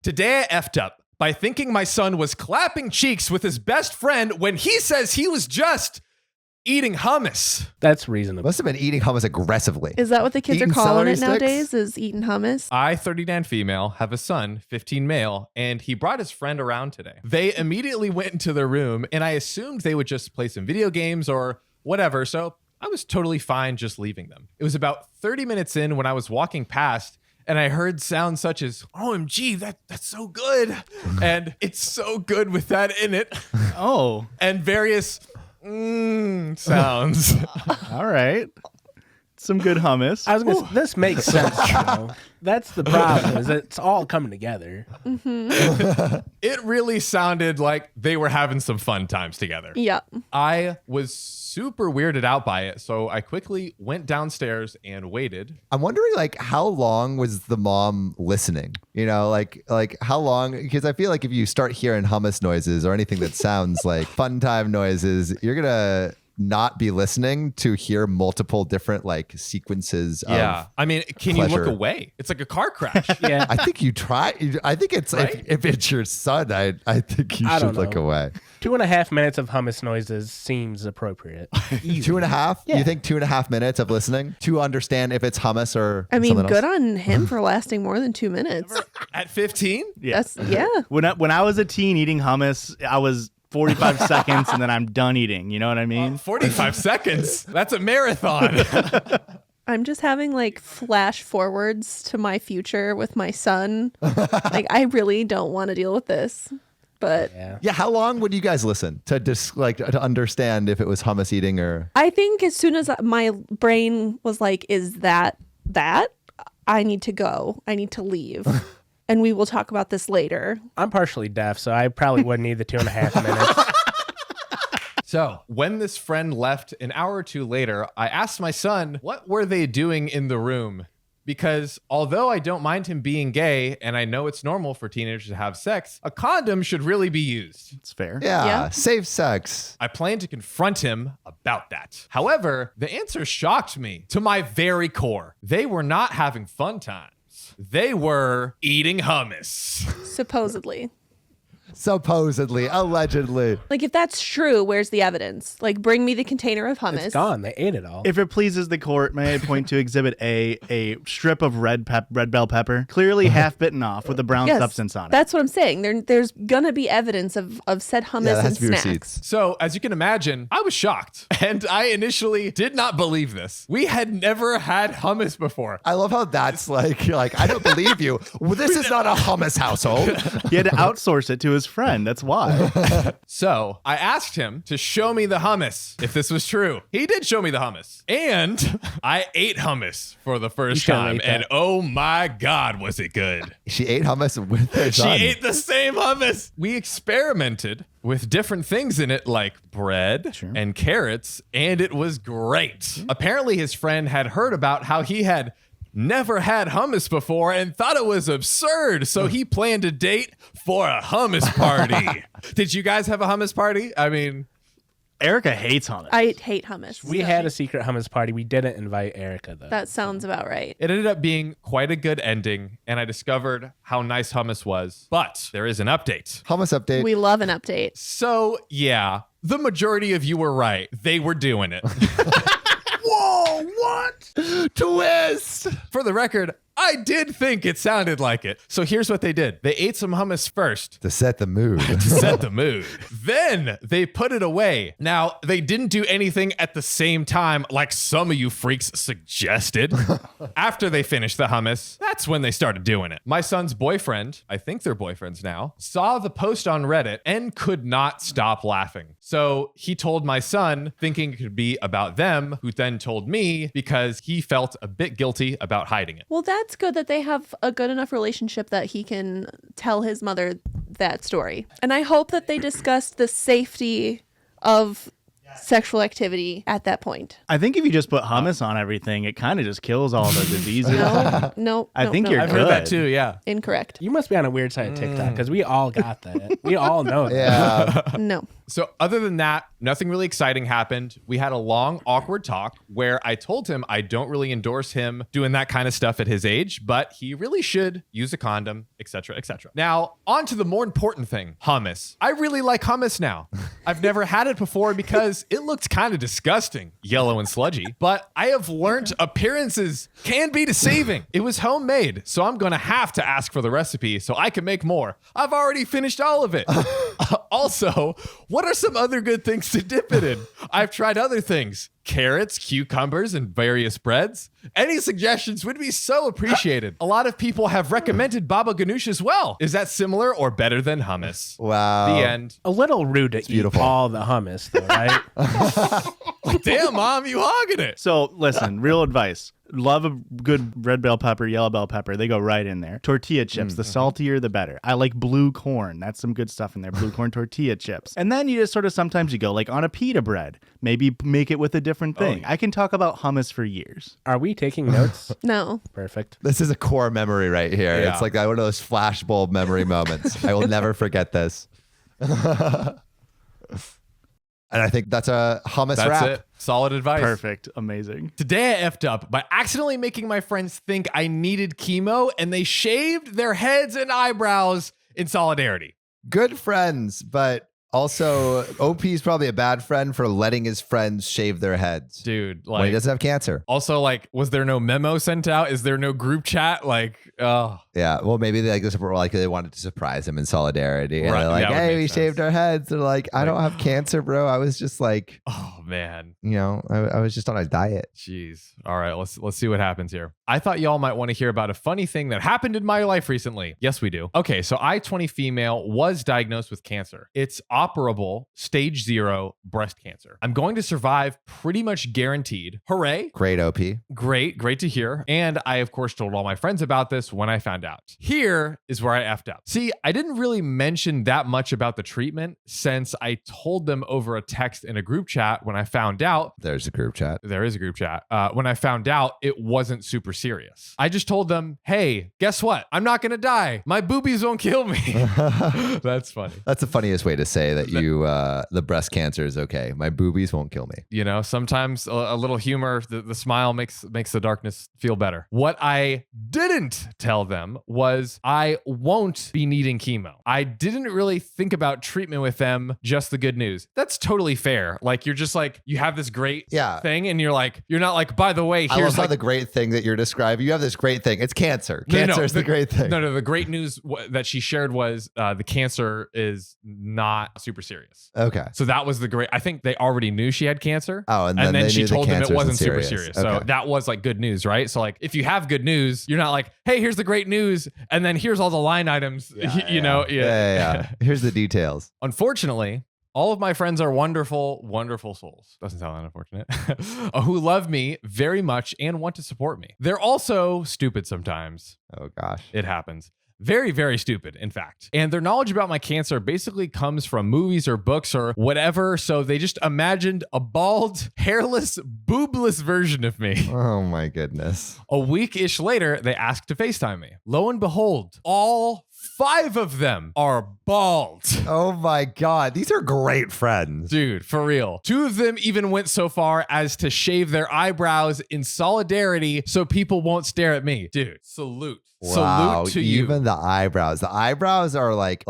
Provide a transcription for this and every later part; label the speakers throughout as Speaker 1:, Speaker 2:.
Speaker 1: Today I effed up by thinking my son was clapping cheeks with his best friend when he says he was just eating hummus.
Speaker 2: That's reasonable.
Speaker 3: Must have been eating hummus aggressively.
Speaker 4: Is that what the kids
Speaker 3: Eating
Speaker 4: are calling it
Speaker 3: celery
Speaker 4: nowadays?
Speaker 3: sticks?
Speaker 4: Is eating hummus?
Speaker 1: I, 39 female, have a son, 15 male, and he brought his friend around today. They immediately went into their room, and I assumed they would just play some video games or whatever, so I was totally fine just leaving them. It was about 30 minutes in when I was walking past, and I heard sounds such as, OMG, that's so good. And it's so good with that in it.
Speaker 5: Oh.
Speaker 1: And various sounds.
Speaker 5: All right. Some good hummus.
Speaker 2: I was gonna say, this makes sense, though. That's the problem, is it's all coming together.
Speaker 1: It really sounded like they were having some fun times together.
Speaker 4: Yep.
Speaker 1: I was super weirded out by it, so I quickly went downstairs and waited.
Speaker 3: I'm wondering, like, how long was the mom listening? You know, like how long? Because I feel like if you start hearing hummus noises or anything that sounds like fun time noises, you're gonna not be listening to hear multiple different like sequences
Speaker 1: Yeah.
Speaker 3: of
Speaker 1: I mean, can
Speaker 3: pleasure.
Speaker 1: you look away? It's like a car crash.
Speaker 2: Yeah.
Speaker 3: I think you try. I think it's
Speaker 1: Right?
Speaker 3: if it's your son, I think you
Speaker 2: I
Speaker 3: should
Speaker 2: don't
Speaker 3: look
Speaker 2: know.
Speaker 3: away.
Speaker 2: 2.5 minutes of hummus noises seems appropriate. Easy.
Speaker 3: 2.5?
Speaker 2: Yeah.
Speaker 3: You think 2.5 minutes of listening to understand if it's hummus or
Speaker 4: I mean,
Speaker 3: something
Speaker 4: good
Speaker 3: else?
Speaker 4: on him for lasting more than 2 minutes.
Speaker 1: At 15?
Speaker 5: Yeah.
Speaker 4: Yeah.
Speaker 5: When I was a teen eating hummus, I was 45 seconds and then I'm done eating. You know what I mean?
Speaker 1: 45 seconds. That's a marathon.
Speaker 4: I'm just having like flash forwards to my future with my son. Like, I really don't want to deal with this. But
Speaker 2: Yeah.
Speaker 3: Yeah, how long would you guys listen to just like to understand if it was hummus eating or?
Speaker 4: I think as soon as my brain was like, is that? I need to go. I need to leave. And we will talk about this later.
Speaker 2: I'm partially deaf, so I probably wouldn't need the 2.5 minutes.
Speaker 1: So when this friend left an hour or two later, I asked my son, what were they doing in the room? Because although I don't mind him being gay, and I know it's normal for teenagers to have sex, a condom should really be used.
Speaker 5: It's fair.
Speaker 3: Yeah, safe sex.
Speaker 1: I plan to confront him about that. However, the answer shocked me to my very core. They were not having fun times. They were eating hummus.
Speaker 4: Supposedly.
Speaker 3: Supposedly, allegedly.
Speaker 4: Like, if that's true, where's the evidence? Like, bring me the container of hummus.
Speaker 2: It's gone. They ate it all.
Speaker 5: If it pleases the court, may I point to Exhibit A, a strip of red bell pepper, clearly half bitten off with a brown
Speaker 4: Yes,
Speaker 5: substance on it.
Speaker 4: that's what I'm saying. There's gonna be evidence of said hummus
Speaker 3: Yeah, that
Speaker 4: and
Speaker 3: has to be
Speaker 4: snacks.
Speaker 3: receipts.
Speaker 1: So, as you can imagine, I was shocked. And I initially did not believe this. We had never had hummus before.
Speaker 3: I love how that's like you're like, I don't believe you. Well, this is not a hummus household.
Speaker 5: He had to outsource it to his friend. That's why.
Speaker 1: So, I asked him to show me the hummus if this was true. He did show me the hummus. And I ate hummus for the first
Speaker 2: should've
Speaker 1: time.
Speaker 2: ate
Speaker 1: And
Speaker 2: that.
Speaker 1: oh my God, was it good.
Speaker 3: She ate hummus with her
Speaker 1: She
Speaker 3: son.
Speaker 1: ate the same hummus. We experimented with different things in it, like bread and carrots, and it was great. Apparently, his friend had heard about how he had never had hummus before and thought it was absurd. So he planned a date for a hummus party. Did you guys have a hummus party? I mean,
Speaker 5: Erica hates hummus.
Speaker 4: I hate hummus.
Speaker 2: We had a secret hummus party. We didn't invite Erica, though.
Speaker 4: That sounds about right.
Speaker 1: it ended up being quite a good ending, and I discovered how nice hummus was. But there is an update.
Speaker 3: Hummus update.
Speaker 4: We love an update.
Speaker 1: So, yeah, the majority of you were right. They were doing it.
Speaker 3: Whoa, what? Twist.
Speaker 1: For the record, I did think it sounded like it. So here's what they did. They ate some hummus first
Speaker 3: To set the mood.
Speaker 1: to set the mood. Then they put it away. Now, they didn't do anything at the same time like some of you freaks suggested. After they finished the hummus, that's when they started doing it. My son's boyfriend, I think they're boyfriends now, saw the post on Reddit and could not stop laughing. So he told my son, thinking it could be about them, who then told me because he felt a bit guilty about hiding it.
Speaker 4: Well, that's good that they have a good enough relationship that he can tell his mother that story. And I hope that they discussed the safety of sexual activity at that point.
Speaker 5: I think if you just put hummus on everything, it kind of just kills all the diseases.
Speaker 4: No,
Speaker 5: I think you're
Speaker 1: I've
Speaker 5: good.
Speaker 1: heard that too. Yeah.
Speaker 4: incorrect.
Speaker 2: You must be on a weird side of TikTok because we all got that. We all know that.
Speaker 3: Yeah.
Speaker 4: No.
Speaker 1: So other than that, nothing really exciting happened. We had a long, awkward talk where I told him I don't really endorse him doing that kind of stuff at his age, but he really should use a condom, etc., etc. Now, on to the more important thing, hummus. I really like hummus now. I've never had it before because it looked kind of disgusting, yellow and sludgy, but I have learned appearances can be deceiving. It was homemade, so I'm going to have to ask for the recipe so I can make more. I've already finished all of it. Also, what are some other good things to dip it in? I've tried other things. Carrots, cucumbers, and various breads. Any suggestions would be so appreciated. A lot of people have recommended baba ganoush as well. Is that similar or better than hummus?
Speaker 3: Wow.
Speaker 1: The end.
Speaker 2: A little rude to eat
Speaker 3: beautiful.
Speaker 2: all the hummus, though, right?
Speaker 1: Damn, Mom, you hogging it.
Speaker 5: So listen, real advice. Love a good red bell pepper, yellow bell pepper. They go right in there. Tortilla chips, the saltier, the better. I like blue corn. That's some good stuff in there. Blue corn tortilla chips. And then you just sort of sometimes you go like on a pita bread. Maybe make it with a different thing. I can talk about hummus for years.
Speaker 2: Are we taking notes?
Speaker 4: No.
Speaker 2: Perfect.
Speaker 3: This is a core memory right here.
Speaker 1: Yeah.
Speaker 3: It's like one of those flashbulb memory moments. I will never forget this. And I think that's a hummus
Speaker 1: That's
Speaker 3: wrap.
Speaker 1: it. Solid advice.
Speaker 5: Perfect. Amazing.
Speaker 1: Today I effed up by accidentally making my friends think I needed chemo and they shaved their heads and eyebrows in solidarity.
Speaker 3: Good friends, but also OP is probably a bad friend for letting his friends shave their heads
Speaker 1: Dude,
Speaker 3: when he
Speaker 1: like,
Speaker 3: doesn't have cancer.
Speaker 1: also, like, was there no memo sent out? Is there no group chat? Like, oh,
Speaker 3: Yeah, well, maybe they wanted to surprise him in solidarity, and
Speaker 1: Right,
Speaker 3: they're like,
Speaker 1: that would
Speaker 3: "Hey,
Speaker 1: make
Speaker 3: we
Speaker 1: sense.
Speaker 3: shaved our heads." They're like, "I don't have cancer, bro. I was just like,
Speaker 1: oh man.
Speaker 3: I was just on a diet."
Speaker 1: Jeez. All right, let's see what happens here. I thought y'all might want to hear about a funny thing that happened in my life recently. Yes, we do. Okay, so I, 20 female, was diagnosed with cancer. It's operable, stage 0 breast cancer. I'm going to survive, pretty much guaranteed. Hooray.
Speaker 3: Great OP.
Speaker 1: Great to hear. And I, of course, told all my friends about this when I found out. Here is where I effed up. See, I didn't really mention that much about the treatment since I told them over a text in a group chat when I found out.
Speaker 3: There's a group chat.
Speaker 1: There is a group chat. When I found out it wasn't super serious. I just told them, hey, guess what? I'm not going to die. My boobies won't kill me. That's funny.
Speaker 3: That's the funniest way to say that you the breast cancer is okay. My boobies won't kill me.
Speaker 1: You know, sometimes a little humor, the smile makes the darkness feel better. What I didn't tell them was I won't be needing chemo. I didn't really think about treatment with them, just the good news. That's totally fair. Like, you're just like, you have this great thing and you're not like, by the way,
Speaker 3: I love
Speaker 1: here's
Speaker 3: how
Speaker 1: like,
Speaker 3: the great thing that you're describing. You have this great thing. It's cancer. Cancer is the great thing.
Speaker 1: No, the great news that she shared was the cancer is not super serious.
Speaker 3: Okay.
Speaker 1: So that was the great. I think they already knew she had cancer.
Speaker 3: Oh, and then they
Speaker 1: she
Speaker 3: knew the
Speaker 1: told them it
Speaker 3: cancer
Speaker 1: wasn't
Speaker 3: isn't
Speaker 1: super
Speaker 3: serious.
Speaker 1: serious. So
Speaker 3: Okay.
Speaker 1: that was like good news, right? So like, if you have good news, you're not like, hey, here's the great news, and then here's all the line items. You know,
Speaker 3: Yeah. Here's the details.
Speaker 1: Unfortunately, all of my friends are wonderful, wonderful souls. Doesn't sound that unfortunate. Who love me very much and want to support me. They're also stupid sometimes.
Speaker 3: Oh gosh.
Speaker 1: It happens. Very, very stupid, in fact. And their knowledge about my cancer basically comes from movies or books or whatever. So they just imagined a bald, hairless, boobless version of me.
Speaker 3: Oh my goodness.
Speaker 1: A week-ish later, they asked to FaceTime me. Lo and behold, all 5 of them are bald.
Speaker 3: Oh my God. These are great friends.
Speaker 1: Dude, for real. 2 of them even went so far as to shave their eyebrows in solidarity so people won't stare at me. Dude, salute.
Speaker 3: Wow,
Speaker 1: Salute to you.
Speaker 3: even the eyebrows. The eyebrows are like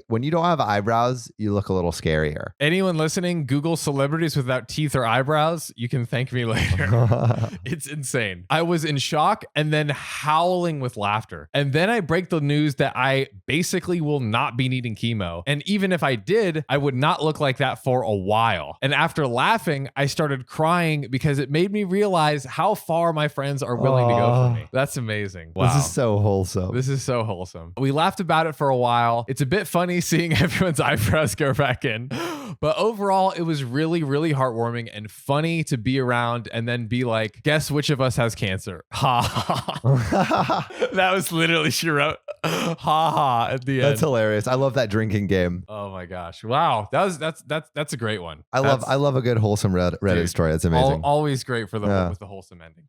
Speaker 3: when you don't have eyebrows, you look a little scarier.
Speaker 1: Anyone listening, Google celebrities without teeth or eyebrows. You can thank me later. It's insane. I was in shock and then howling with laughter. And then I break the news that I basically will not be needing chemo. And even if I did, I would not look like that for a while. And after laughing, I started crying because it made me realize how far my friends are willing to go for me. That's amazing. Wow.
Speaker 3: This is so wholesome.
Speaker 1: This is so wholesome. We laughed about it for a while. It's a bit funny seeing everyone's eyebrows go back in, But overall, it was really, really heartwarming and funny to be around and then be like, guess which of us has cancer? Ha ha. That was literally she wrote ha ha at the end.
Speaker 3: That's hilarious. I love that drinking game.
Speaker 1: Oh my gosh. Wow. That's a great one.
Speaker 3: I love a good wholesome Reddit
Speaker 1: Dude,
Speaker 3: story. That's amazing.
Speaker 1: Always great for the
Speaker 3: Yeah.
Speaker 1: with the wholesome ending.